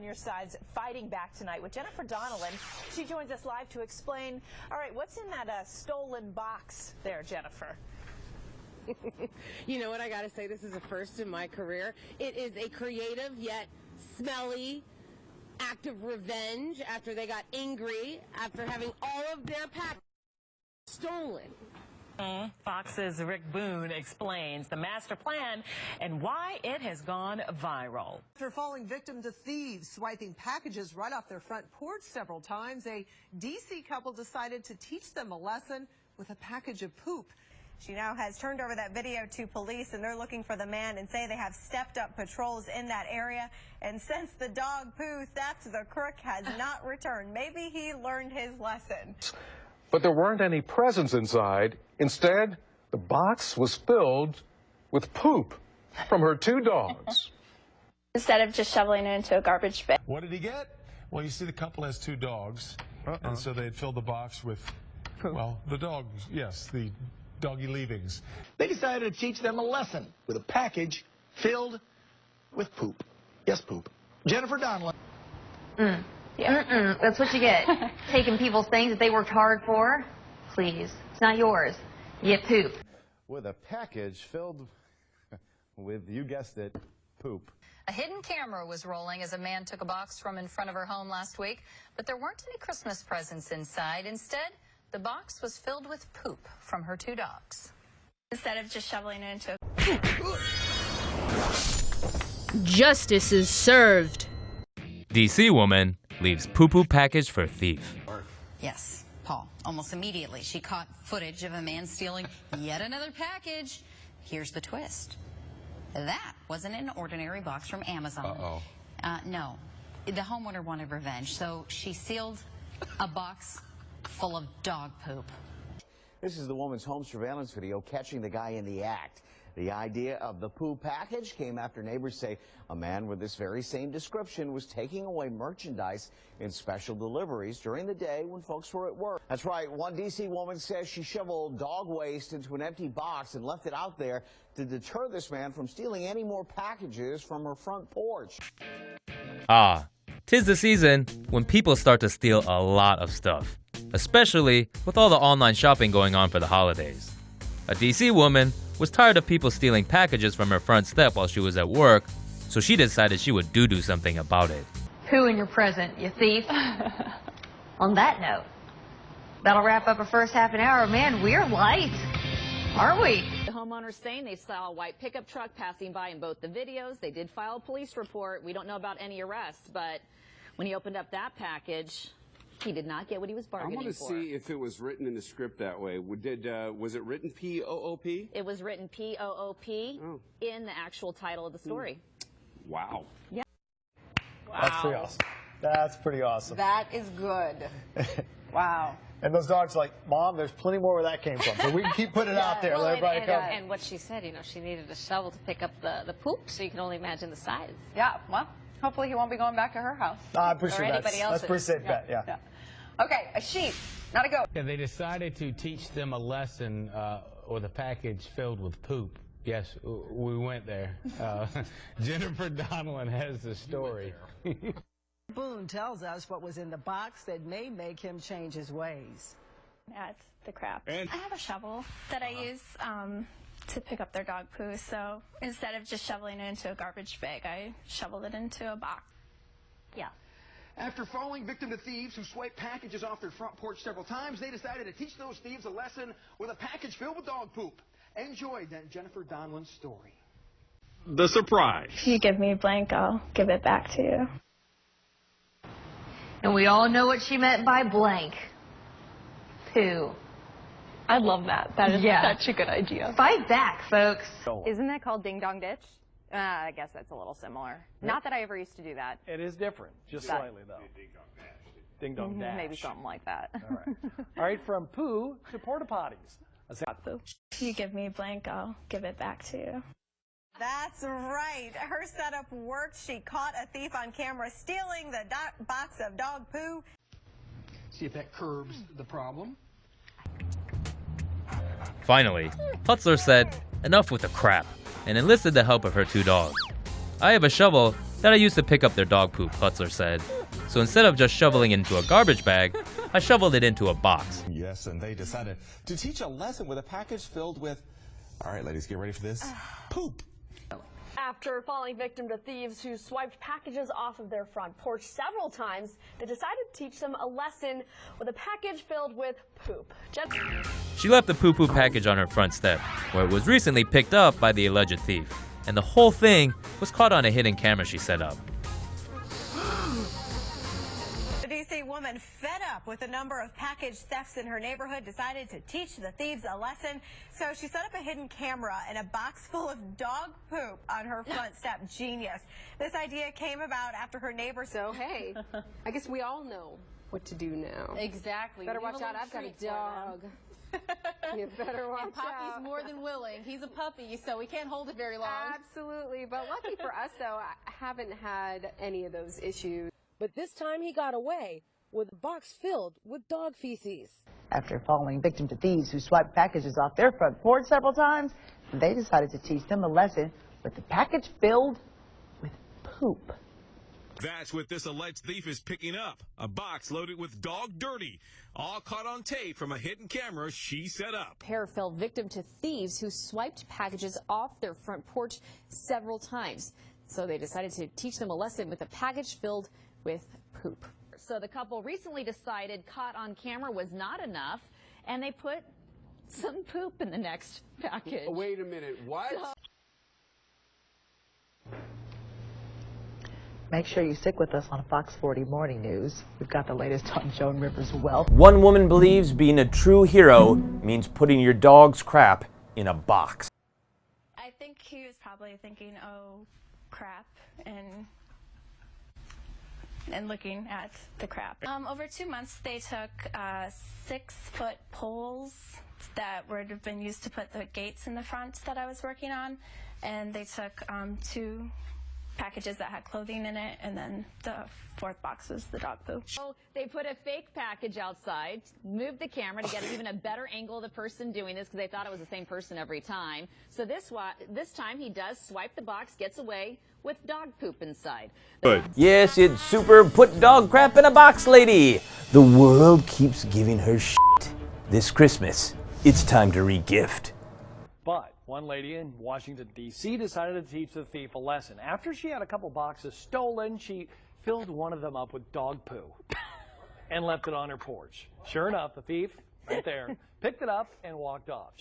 your sides fighting back tonight with Jennifer Donnellan. She joins us live to explain, all right, what's in that stolen box there, Jennifer? You know what, I gotta say, this is a first in my career. It is a creative yet smelly act of revenge after they got angry after having all of their packages stolen. Fox's Rick Boone explains the master plan and why it has gone viral. After falling victim to thieves swiping packages right off their front porch several times, a D.C. couple decided to teach them a lesson with a package of poop. She now has turned over that video to police, and they're looking for the man and say they have stepped up patrols in that area. And since the dog poo theft, the crook has not returned. Maybe he learned his lesson. But there weren't any presents inside. Instead, the box was filled with poop from her 2 dogs. Instead of just shoveling it into a garbage bin. What did he get? Well, you see the couple has 2 dogs, and so they had filled the box with, well, the dogs, yes, the doggy leavings. They decided to teach them a lesson with a package filled with poop. Yes, poop. Jennifer Donnellan. That's what you get. Taking people's things that they worked hard for. Please. It's not yours. You get poop. With a package filled with, you guessed it, poop. A hidden camera was rolling as a man took a box from in front of her home last week, but there weren't any Christmas presents inside. Instead, the box was filled with poop from her 2 dogs. Instead of just shoveling it into Justice is served. DC woman leaves poo-poo package for thief. Yes, Paul. Almost immediately, she caught footage of a man stealing yet another package. Here's the twist. That wasn't an ordinary box from Amazon. No. The homeowner wanted revenge, so she sealed a box full of dog poop. This is the woman's home surveillance video catching the guy in the act. The idea of the poo package came after neighbors say a man with this very same description was taking away merchandise in special deliveries during the day when folks were at work. That's right. One D.C. woman says she shoveled dog waste into an empty box and left it out there to deter this man from stealing any more packages from her front porch. Ah, 'tis the season when people start to steal a lot of stuff, especially with all the online shopping going on for the holidays. A DC woman was tired of people stealing packages from her front step while she was at work, so she decided she would do something about it. Poo in your present, you thief. On that note, that'll wrap up our first half an hour. Man, we're light, aren't we? The homeowners saying they saw a white pickup truck passing by in both the videos. They did file a police report. We don't know about any arrests, but when he opened up that package, he did not get what he was bargaining for. I want to see if it was written in the script that way. Was it written P-O-O-P? It was written P-O-O-P in the actual title of the story. Wow. Yeah. Wow. That's pretty awesome. That's pretty awesome. That is good. Wow. And those dogs are like, Mom, there's plenty more where that came from. So we can keep putting it out there. Let everybody come. And what she said, you know, she needed a shovel to pick up the poop, so you can only imagine the size. Yeah, well, hopefully he won't be going back to her house. I'm pretty sure that's a pretty safe bet, yeah. Okay, a sheep, not a goat. Yeah, they decided to teach them a lesson with a package filled with poop. Yes, we went there. Jennifer Donnellan has the story. Boone tells us what was in the box that may make him change his ways. Yeah, it's the crap. I have a shovel that I use to pick up their dog poo, so instead of just shoveling it into a garbage bag, I shoveled it into a box. Yeah. After falling victim to thieves who swiped packages off their front porch several times, they decided to teach those thieves a lesson with a package filled with dog poop. Enjoy Jennifer Donnellan's story. The surprise. If you give me blank, I'll give it back to you. And we all know what she meant by blank. Poo. I love that. That is such a good idea. Fight back, folks. Isn't that called Ding Dong Ditch? I guess that's a little similar. Not that I ever used to do that. It is different, just slightly, though. Ding Dong Dash. Maybe something like that. All right. All right, from poo to porta potties. If you give me blank, I'll give it back to you. That's right. Her setup worked. She caught a thief on camera stealing the box of dog poo. See if that curbs the problem. Finally, Hutzler said, enough with the crap, and enlisted the help of her 2 dogs. I have a shovel that I used to pick up their dog poop, Hutzler said. So instead of just shoveling it into a garbage bag, I shoveled it into a box. Yes, and they decided to teach a lesson with a package filled with, all right, ladies, get ready for this, poop. After falling victim to thieves who swiped packages off of their front porch several times, they decided to teach them a lesson with a package filled with poop. She left the poo-poo package on her front step, where it was recently picked up by the alleged thief. And the whole thing was caught on a hidden camera she set up. The D.C. woman, fed up with a number of package thefts in her neighborhood, decided to teach the thieves a lesson. So she set up a hidden camera in a box full of dog poop on her front step. Genius. This idea came about after her neighbor. So, hey, I guess we all know what to do now. Exactly. Better watch out. I've got a dog. You better watch and Poppy's out. more than willing. He's a puppy, so we can't hold it very long. Absolutely. But lucky for us, though, I haven't had any of those issues. But this time he got away with a box filled with dog feces. After falling victim to thieves who swiped packages off their front porch several times, they decided to teach them a lesson with the package filled with poop. That's what this alleged thief is picking up. A box loaded with dog dirty. All caught on tape from a hidden camera she set up. Pair fell victim to thieves who swiped packages off their front porch several times. So they decided to teach them a lesson with a package filled with poop. So the couple recently decided caught on camera was not enough, and they put some poop in the next package. Wait a minute, what? Make sure you stick with us on Fox 40 Morning News. We've got the latest on Joan Rivers' wealth. One woman believes being a true hero means putting your dog's crap in a box. I think he was probably thinking, oh, crap, and looking at the crap. Over 2 months, they took 6-foot poles that would have been used to put the gates in the front that I was working on, and they took 2 packages that had clothing in it, and then the 4th box was the dog poo. So they put a fake package outside, moved the camera to get even a better angle of the person doing this because they thought it was the same person every time. So this time he does swipe the box, gets away with dog poop inside. Yes, it's super put dog crap in a box lady. The world keeps giving her shit. This Christmas, it's time to re-gift. But one lady in Washington, D.C. decided to teach the thief a lesson. After she had a couple boxes stolen, she filled one of them up with dog poo and left it on her porch. Sure enough, the thief, right there, picked it up and walked off.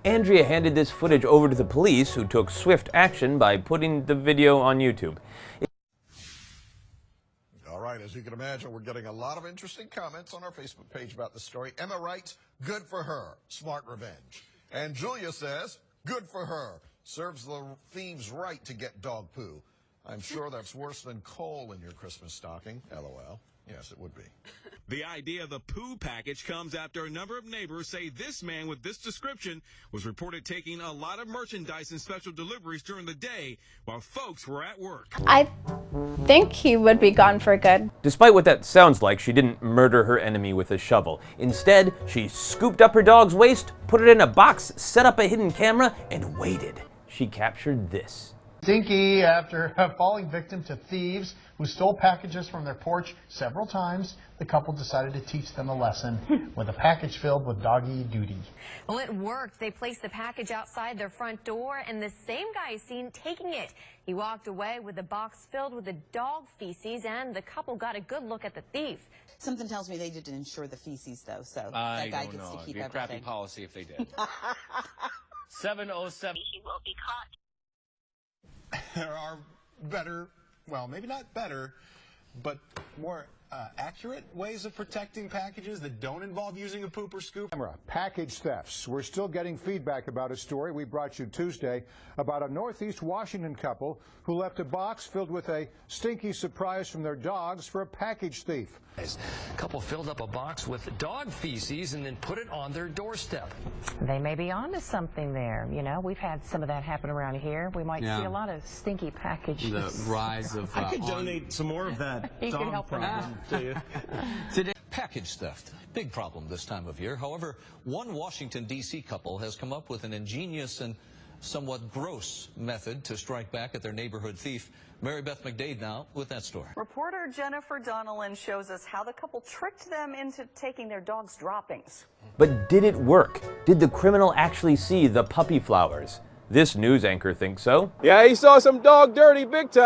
Andrea handed this footage over to the police, who took swift action by putting the video on YouTube. All right, as you can imagine, we're getting a lot of interesting comments on our Facebook page about the story. Emma writes, good for her, smart revenge. And Julia says, good for her, serves the thieves right to get dog poo. I'm sure that's worse than coal in your Christmas stocking, LOL. Yes, it would be. The idea of the poo package comes after a number of neighbors say this man with this description was reported taking a lot of merchandise and special deliveries during the day while folks were at work. I think he would be gone for good. Despite what that sounds like, she didn't murder her enemy with a shovel. Instead, she scooped up her dog's waste, put it in a box, set up a hidden camera, and waited. She captured this. Stinky, after falling victim to thieves who stole packages from their porch several times, the couple decided to teach them a lesson with a package filled with doggy duty. Well, it worked. They placed the package outside their front door, and the same guy is seen taking it. He walked away with the box filled with the dog feces, and the couple got a good look at the thief. Something tells me they didn't insure the feces, though, so that guy gets to keep everything. It'd be a crappy policy if they did. 707. He will be caught. There are better, well, maybe not better, but more accurate ways of protecting packages that don't involve using a poop or scoop. Package thefts. We're still getting feedback about a story we brought you Tuesday about a Northeast Washington couple who left a box filled with a stinky surprise from their dogs for a package thief. A couple filled up a box with dog feces and then put it on their doorstep. They may be onto something there. You know, we've had some of that happen around here. We might see a lot of stinky packages. The rise of... I could donate some more of that dog problem to you. Today. Package theft, big problem this time of year. However, one Washington, D.C. couple has come up with an ingenious and somewhat gross method to strike back at their neighborhood thief. Mary Beth McDade now with that story. Reporter Jennifer Donnellan shows us how the couple tricked them into taking their dog's droppings. But did it work? Did the criminal actually see the puppy flowers? This news anchor thinks so. Yeah, he saw some dog dirty big time.